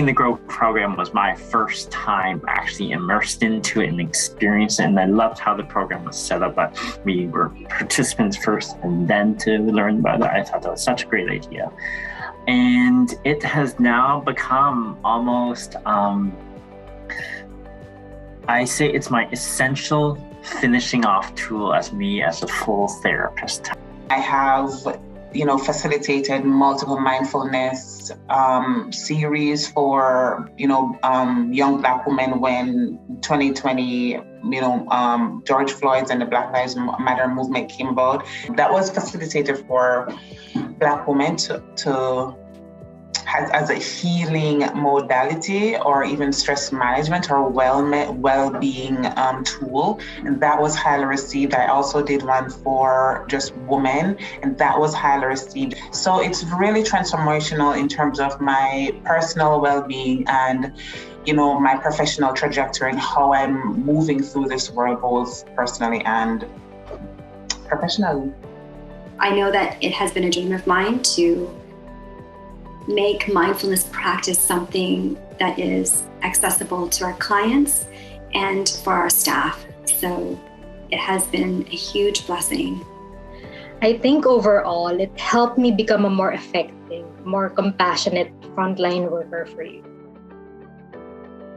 doing the GROW program was my first time actually immersed into it and experienced it. And I loved how the program was set up, but we were participants first and then to learn about it. I thought that was such a great idea. And it has now become almost, I say it's my essential finishing off tool as me as a full therapist. I have, facilitated multiple mindfulness series for, young Black women when 2020, George Floyd's and the Black Lives Matter movement came about. That was facilitated for Black women to as a healing modality or even stress management or well-being tool. And that was highly received. I also did one for just women, and that was highly received. So it's really transformational in terms of my personal well-being and my professional trajectory and how I'm moving through this world, both personally and professionally. I know that it has been a dream of mine to make mindfulness practice something that is accessible to our clients and for our staff. So it has been a huge blessing. I think overall, it helped me become a more effective, more compassionate frontline worker for you.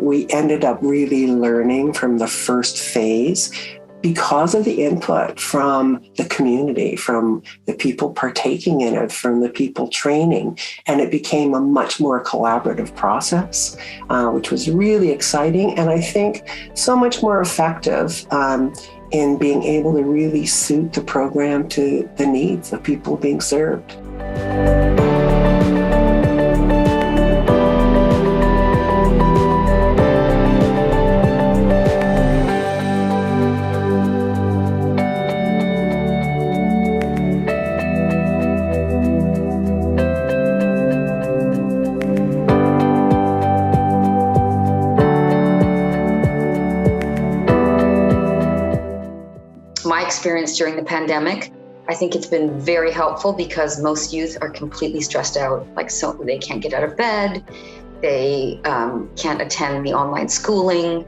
We ended up really learning from the first phase because of the input from the community, from the people partaking in it, from the people training. And it became a much more collaborative process, which was really exciting. And I think so much more effective in being able to really suit the program to the needs of people being served. My experience during the pandemic, I think it's been very helpful because most youth are completely stressed out. So they can't get out of bed, they can't attend the online schooling.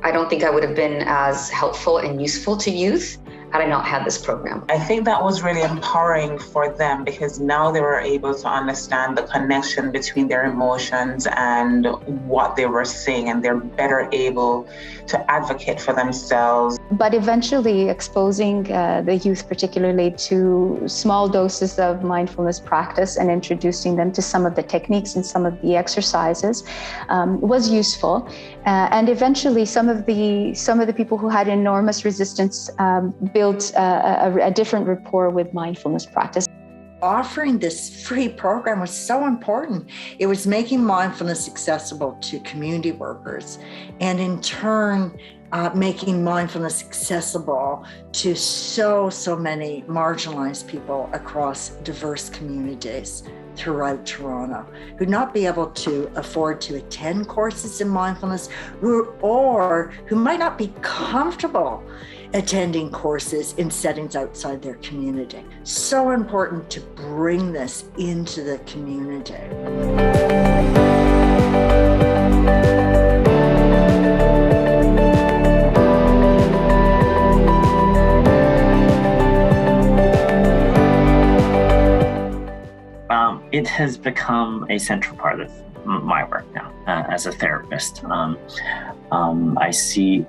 I don't think I would have been as helpful and useful to youth had I not had this program. I think that was really empowering for them because now they were able to understand the connection between their emotions and what they were saying, and they're better able to advocate for themselves. But eventually exposing the youth particularly to small doses of mindfulness practice and introducing them to some of the techniques and some of the exercises was useful. And eventually some of the people who had enormous resistance built a different rapport with mindfulness practice. Offering this free program was so important. It was making mindfulness accessible to community workers, and in turn, making mindfulness accessible to so many marginalized people across diverse communities throughout Toronto who'd not be able to afford to attend courses in mindfulness or who might not be comfortable attending courses in settings outside their community. So important to bring this into the community. It has become a central part of my work now as a therapist. I see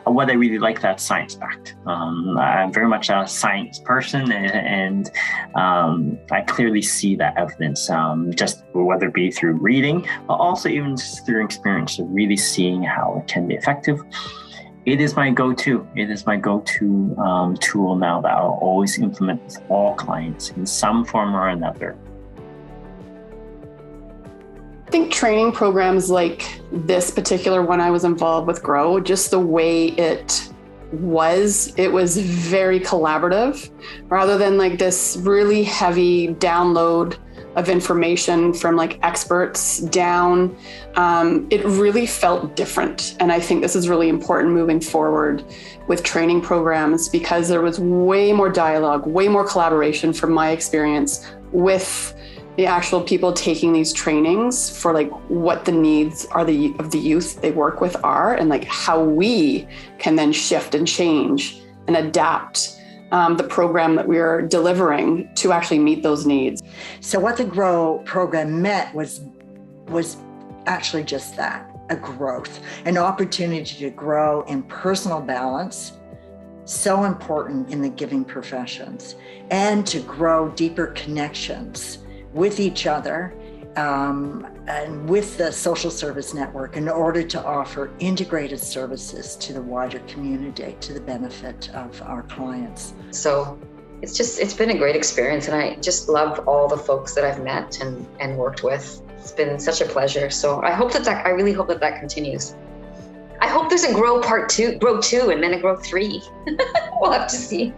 what I really like, that's science-backed. I'm very much a science person, and I clearly see that evidence, just whether it be through reading, but also even just through experience of really seeing how it can be effective. It is my go-to. It is my go-to tool now that I'll always implement with all clients in some form or another. I think training programs like this particular one I was involved with, GROW, just the way it was very collaborative rather than like this really heavy download of information from like experts down. It really felt different. And I think this is really important moving forward with training programs because there was way more dialogue, way more collaboration from my experience with the actual people taking these trainings for like what the needs are of the youth they work with are, and like how we can then shift and change and adapt the program that we are delivering to actually meet those needs. So what the GROW program meant was actually just that, a growth, an opportunity to grow in personal balance, so important in the giving professions, and to grow deeper connections with each other and with the social service network in order to offer integrated services to the wider community to the benefit of our clients. So it's been a great experience, and I just love all the folks that I've met and worked with. It's been such a pleasure. So I really hope that continues. I hope there's a grow 2, and then a grow 3. We'll have to see.